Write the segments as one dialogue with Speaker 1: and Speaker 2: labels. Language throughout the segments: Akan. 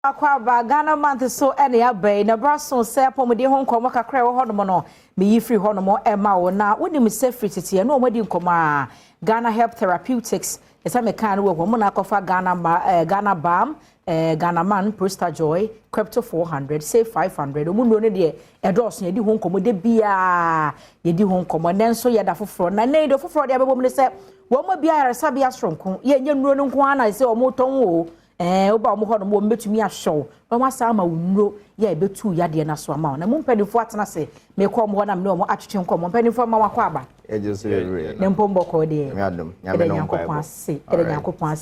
Speaker 1: Akwaba Ghana month so any abay na braso say pomode ho nkomo kakra wo hono no me yi free hono mo ema wo na woni me say free tete no omadi nkomo a Ghanaherb Therapeutics esa me kan wo mo na kofa Ghana Balm Ghana Man Prosta Joy Crypto 400 say 500 omuno ne de edos ye di ho nkomo de bia ye di ho nkomo nenso ye da foforo na nei do foforo de abebom ne say wo mo bia yaresa bia stronko ye nya nuro no nko ana say o mo ton wo oba mo hono mo betumi ahyew no wasa ama wunro ya ebetu yade na so ama na mo mpanifo atena se me ko mo na me no mo atwetwe nko mo mpanifo ma wakọ aba
Speaker 2: just re
Speaker 1: ne mpombo ko de
Speaker 2: me adom nyame no
Speaker 1: nko ase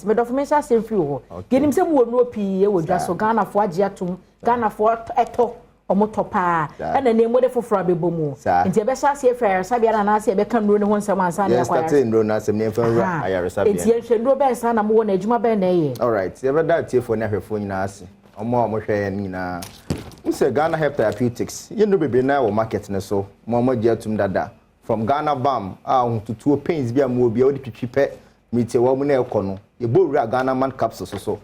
Speaker 1: me dofo me sha se mfiri ho yenim se mo wonu opi e wodwa so Ghana fo age atum Ghana fo eto omotopa na ne mo de foforo abebomu nti ebe sha se frere sabia na na se ebe kan nuro ne ho nsem ansa na
Speaker 2: akwara yes nuro na se ne fa ayare sabia
Speaker 1: nti ye nuro be sa na mo wona adwuma be na ye
Speaker 2: all right ye be da tiefo na hwefo nyina ase omo hwe nyina nse Ghanaherb Therapeutics ye no bebe na wo market ne so mo gye atum dada from Ghana Balm tutuo pains bia mo bia odi twitwipe mite wo mo na ekono ye bowura Ghana Man capsules so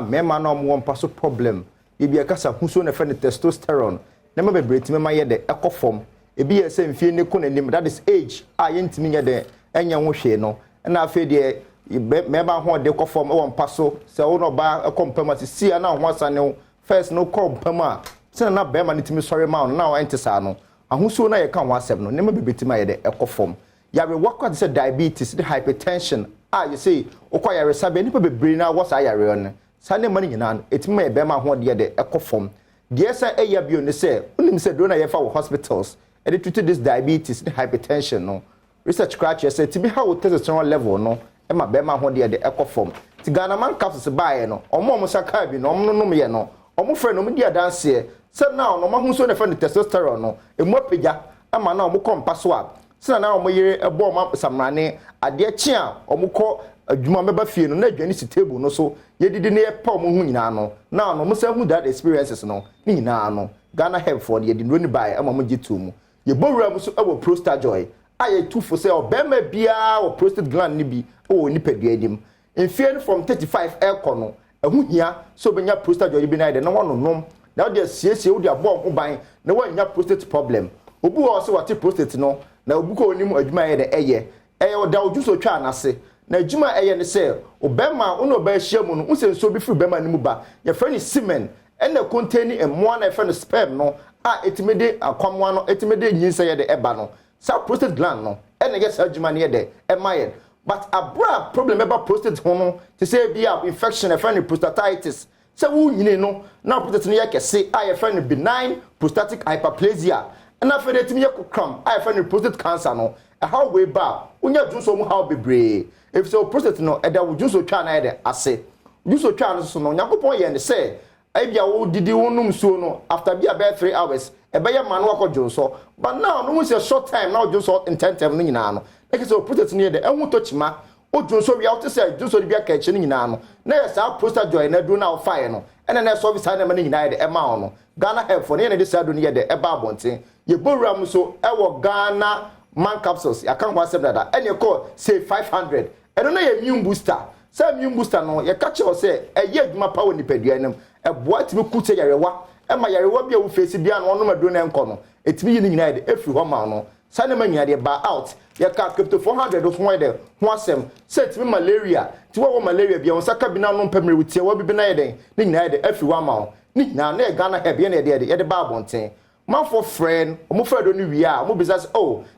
Speaker 2: mema na mo mpa so problem ebi akasa huso na fe ne testosterone na ma bebreti me ma ye de ekofom ebi ye se mfie ne ko nanim that is age ye ntimi nye de enya ho hwe no na afi de mema ho de kofom e won paso se wo no ba ekompam ati na ho asane first no kompam a se na be ma ne timi sori ma na wa entisa no ahuso na ye kan ho asem no ne ma bebreti ma ye de ekofom yare wakwa se diabetes the hypertension you say okwa yare sabe ni bebre na wo sa yare on sane mani nyina etima e be ma ho de ekofom de sa eya bio ne se unim se do na ye fa wo hospitals e dey treat this diabetes the hypertension no research scratch say tibi how testosterone level no e ma be ma ho de ekofom ti Ghana Man capsules bae no omo saka bi no omo no me ye no omo frɛ no me dia danse se na no ma hu so ne fa testosterone no e mo apagya ama na omo kompa so a se na omo yere ebo omo samrane ade chi a omo kɔ adwuma meba fie no na adwani si table no so yedidi ne yepa omo hu nyina no na no mo sa hu that experiences no ni nyina no Ghanaherb for yedi no ni bae ama mo gitu mu ye bowura mu so ewo Prosta Joy aye tufo se obema bia o prostate gland ni bi o ni padua dim enfie from 35 ekɔ no ehu hia so benya Prosta Joy bi na de na wono nom na de siesie wo de abo ho ban na wanya prostate problem obu wo se wate prostate no na obu ko onim adwuma ye de eye o da oju so twa anase na adwuma eye ne se obema uno ba hia mu no unsenso bi firi bema ni mu ba ye frɛ ni semen ena contain emmoa na ye frɛ no sperm no etimede akwamwa no etimede nyinsa ye de eba no sa prostate gland no ena ye sa adwuma ne ye de emaye but abra problem eba prostate ho no te say bia infection e frɛ ni prostatitis se wu nyine no na prostate no ye kese ye frɛ ni benign prostatic hyperplasia ena frɛ de timi ye kokram ye frɛ ni prostate cancer no how we ba unya junso mu how bebre if so prostate no eda wo junso twa na ye de ase junso twa no so no nyakopon ye ne se ebia wo didi wonum so no after bia be 3 hours ebe ye man wakọ junso but now no say short time now junso intensive no nyina no like so prostate no ye de enwu to chima o junso wi out say junso bia ka eche no nyina no na ye sa Prosta Joy na do na fire no ene na service na ma nyina ye de ema no Ghanaherb for ne de sa do no ye de eba abonten ye bowura mu so ewo Ghana Man capsules ya kan kwasem dada ene ko say 500 eno na ye immune booster say immune booster no ye ka che say eye adwuma pa woni padua nem eboa timi kuche yarewa e ma yarewa bia wo face bia no no mado na enko no etimi yi nyina de efri ho ma no say na manyina de ba out ye ka crypto 400 do ho de ho asem say etimi malaria ti wo malaria bia won saka bi na no pamre wutie wo bi na ye de ni nyina de efri ho ma ni nyina na Ghanaherb ye na de ba abonten man for friend omo friend oni wi a omo business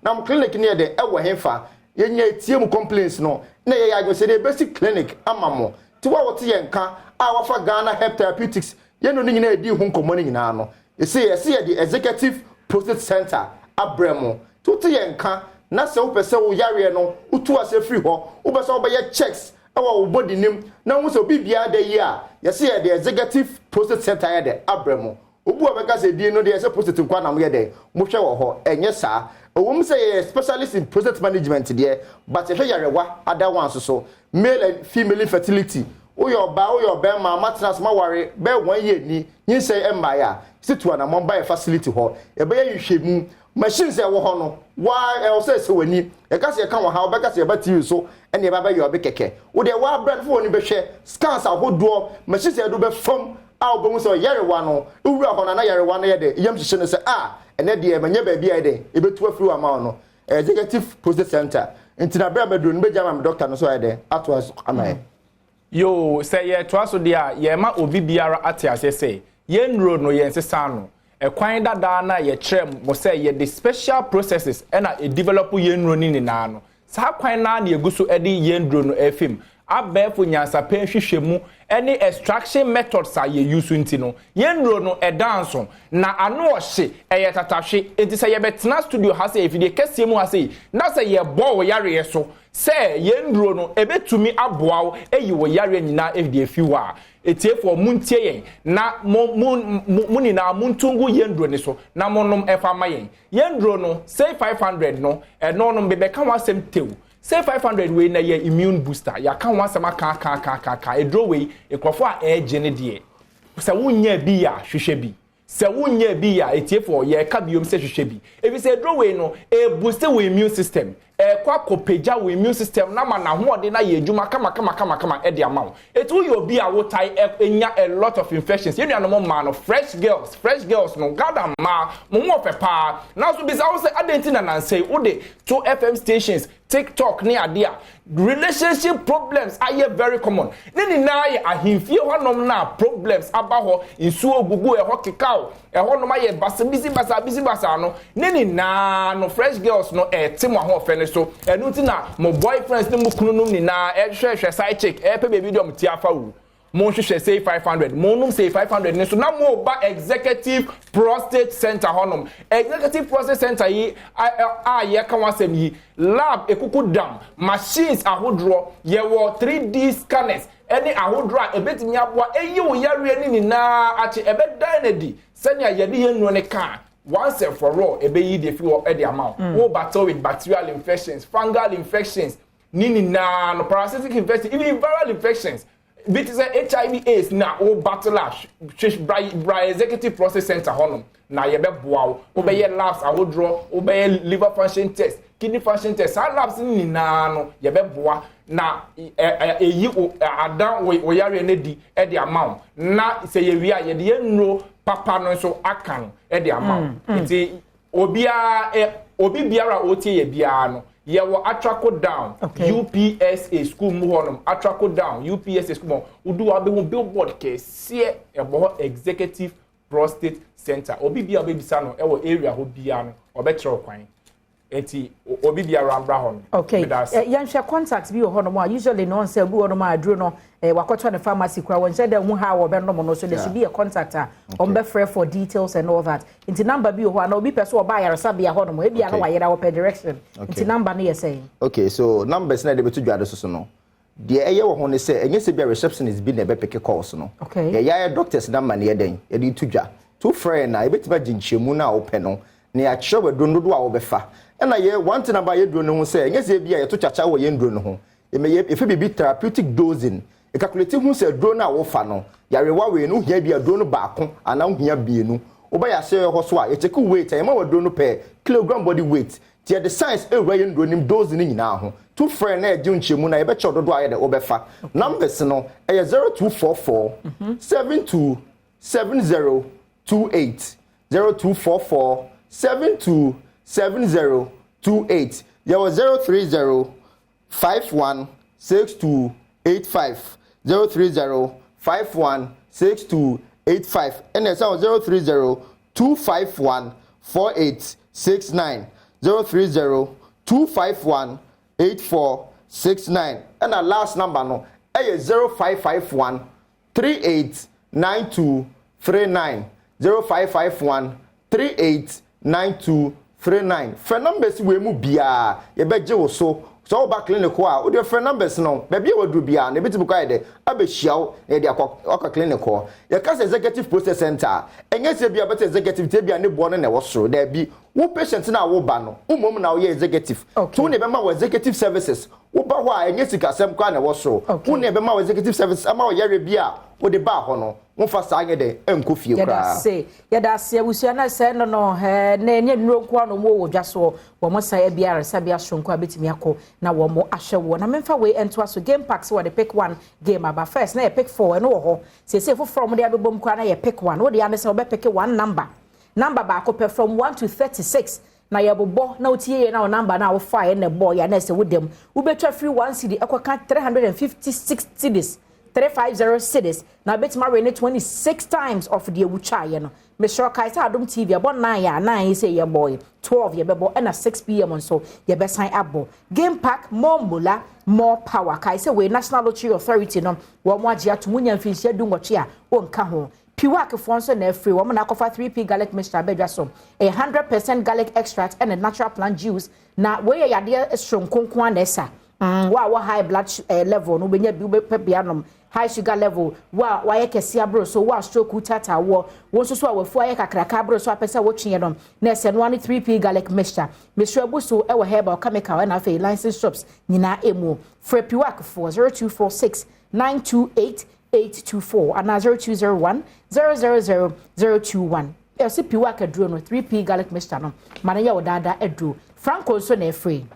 Speaker 2: na mo clinic ne de ewo henfa ye nya tie mu complaints no na ye ya say the basic clinic amamo ti wa wote ye nka a wa fa Ghanaherb Therapeutics ye no nyina edi hu nkomo ni nyina no ye say the executive prostate center abremo to te ye nka na se wo pese wo yare no utu ase free ho wo pese wo be ye checks ewa wo body nim na wo se obi bia da yi a ye say the executive prostate center ye de abremo obu obeka se die no de se prostate kwa na mo ye de mo hwe wo ho enye saa owum say specialist in prostate management there but hwe yarewa other ones so male and female infertility oyo ba ma matras ma ware be 1 year ni yin say emba ya situ na mo ba facility ho e be ya hwehwemu machines e wo ho no why e say se wani e ka se kan wo ha obeka se ba ti so ene e ba ba yo be keke wo de wa brand fo ni be hwe scans ahodo machines e do be fam a obo so yarewa no ewura ho na yarewa no ye de yam hihye no say ene de manye ba bia de ebetu afiri ama no executive process center ntina bra medro no beja ma doctor no so ye de ato ama
Speaker 3: yo say ye to aso de a ye ma obi biara ate ase say ye nro no ye nsesa no ekwan dada na ye kyerem mo say ye the special processes na e develop ye nro ni na no sa kwan na na eguso e de ye nro no efim abefo nyansa pen hwehwemu any extraction methods are ye use ntino yenro no e dance na ano ohye eye tatahwe enti say ye betena studio ha say efide kese mu ha say na say ye bo wo yare so say yenro no ebetumi aboawo eyi wo yare nyina efide efiwa etiefo muntie yen na muni na muntungu yendro ni so na monom efa mayen yendro no say 500 no e no no bebe kan wasem tewu say 500 we na ye immune booster ya kan wasema ka edro we ekrofo a ejene de se wunya bi ya hwehwe bi se wunya bi ya etiefo ye ka biom se hwehwe bi ebi se edro we no e boost we immune system kwa kopeja we immune system na ma na ho ode na ye adwuma kama e de amawo etu yo bi a wo tai enya a lot of infections you know no man no fresh girls no gada ma mo mo fepa na so bi sa wo se adentina na say wo de to FM stations TikTok ni adia relationship problems are very common ni na ye ahimfie honom na problems aba ho insu ogugu e ho kekao e ho no ma ye basa no ni na no fresh girls no timo ho fe so enu na mo boyfriends ni mu kunu num ni na hwehwe side chick pe baby do mti afa wu mo hwehwe say 500 mo num say 500 ni so na mo ba executive prostate center honom executive prostate center yi ye kan wasem yi lab ekuku dam machines ahodro ye wo 3D scanners any ahodro ebetimi aboa eyi wo yare ni na ache ebedan na di senya ye de yenu ne kan once and for all ebe yi dey feel e dey amount wo battle with bacterial infections fungal infections nini na no parasitic infections even viral infections bit is HIV AIDS na o battle lash bra executive process center honum na ye be boa wo be ye labs ahodro wo be liver function test kidney function test all labs ni na no ye be boa na eyi adan wo yare na di e dey amount na se ye wi a ye dey nro papa no so akan e dey amount nti obi biara otie ye bia no ye wo atrako down UPSA school mu honum atrako down UPSA school udu wa be billboard ke sie ebo executive prostate center obi bia be bisa no e wo area ho bia no obetro kwan enti obi bia rambra hon
Speaker 1: okay yan share contacts bi ho honum usually no say bu honum aduro no wakoto ne pharmacy kwa won say dem hu ha wo be no no so there should be a contact on be free for details and all that inti number bi ho na obi person oba yaresa bia honum e bia no wa yera wo per direction inti number na you saying
Speaker 2: okay so numbers na de betu dwade so no de eye wo ho ne say enye se bia receptionist bi na be pick calls no
Speaker 1: okay
Speaker 2: ya doctors number na ye den e di tudwa to friend na e betima ginchemu na wo pe no na ya kyewe dondodo a wo be fa na ye one thing about ye drone no ho say enye se bia ye to chacha wo ye ndro no ho efe bibi therapeutic dosing e calculate hu say drone a wo fa no yarewa we no hia bia drone baako ana hia bienu oba ya say ho so a ye check weight e ma wa drone per kilogram body weight tie the size e wa ye drone nim dose ni nyina ho to friend na e ji nchemu na ye be che dodo aye de obefa numbers no e 0244 72 7028 0244 72 7028 there was 030 51 6285 030 51 6285 and there's 030 251 4869 030 251 8469 and our last number no is 0551 389239 0551 389239 for numbers we mu bia ye beje wo so ba clinic wa o de for numbers no be bia wadu bia na bitibu kwa de abehyiawo e de akwa clinic ho ye ka executive process center enye se bia bet executive te bia ne bo no na wo so da bi wo patient na wo ba no umom na wo ye executive to ne be ma wo executive services wo ba ho a enye sika sem kwa na wo so wo ne be ma wo executive services ama wo yare bia wo de ba ho no wo fa saa nye de enko fie kra
Speaker 1: ya da se abusua na se no no na enye nro nko no mo wo dwa so wo mo sa bia sabia sonko abetimi akọ na wo mo ahwe wo na memfa we ento aso game packs wo de pick 1 game aba first na ye pick 4 no wo ho se fo from de abebom kwa na ye pick 1 wo de ane se wo be pick 1 number ba ko from 1 to 36 na ye bobo na otie na o number na wo fa na boy ya na se wo dem wo betwa free 1 cd ekoka 356 cedis 350 cedis na betima rene 26 times of the ewucha ye no me sure kai sa Adom TV abo 9 ya 9 say ye boy 12 ye bebo na 6 pm so ye be sign abo game pack more mula more power kai say we National Lottery Authority no wo mo age atumunya mfinhia du ngoche a wonka ho piwak fonso na free wo na kofa 3p garlic mixture bedwa so 100% garlic extract and a natural plant juice na we ye yade strong konkon na esa wa high blood level no benya bi pepianom high sugar level wa ye kese abro so wa stroke utata wo so awafu aye kakraka abro so apesa wo twen no na ese no 3p garlic mixture mesro abuso e wo herbal chemical na fe license shops nyina emu for piwak 0246 928 824 and 0201 000 ese piwak aduro no 3p garlic mixture no manaya odada aduro Franco so na free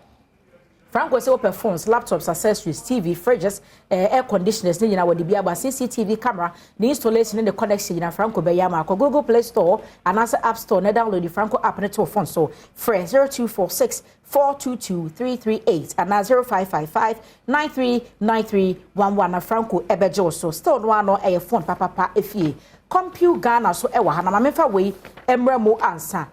Speaker 1: Franco say open phones, laptops, accessories, TV, fridges, air conditioners, ni na wodi bia ba CCTV camera, the installation and the connection na Franco be yama ko Google Play Store and also App Store na download the Franco app na to phone so fresh 0246 422 338 and 0555 939311 na Franco ebejo so still no ano e phone papa efie Compu Ghana so e wa ha na mamefa we emremo ansa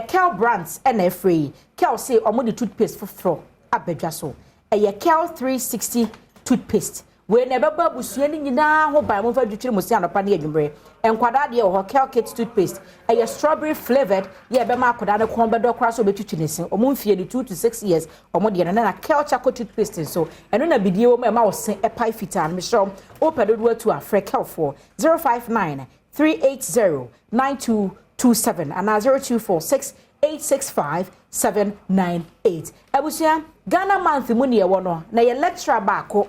Speaker 1: Kel brands na free Kel say omo the toothpaste for abedwa so eye Kel 360 toothpaste we na beba busua ni nyina ho ba mo fa dwetire mo si anopa na adwumre enkwada de ho Kel kit toothpaste eye strawberry flavored ye be ma akoda ne kon bedo kra so betwitwi ne sin omo mfie ni 2 to 6 years omo de na Kel chocolate toothpaste so eno na bidie wo ma wo sen e pai fitan me so o pedo do atu afre Kel for 059 380 9227 and 0246 865-798. Abusia Ghana month muni ewono na ye lecturer baako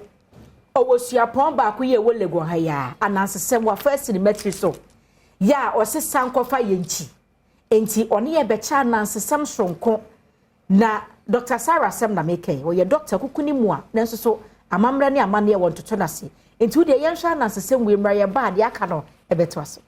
Speaker 1: owosua pon baako ye wo lego ha ya anansesem wa first in metri so ya osesa nkofa ye nchi enti one ye becha anansesem sonko na Dr. Sarah Sem na meke wo ye doctor kukuni mu a nanso so amamra ne amane ye wontoto nase enti wo de ye nhwa anansesem we mra ye bad ya ka no ebeto aso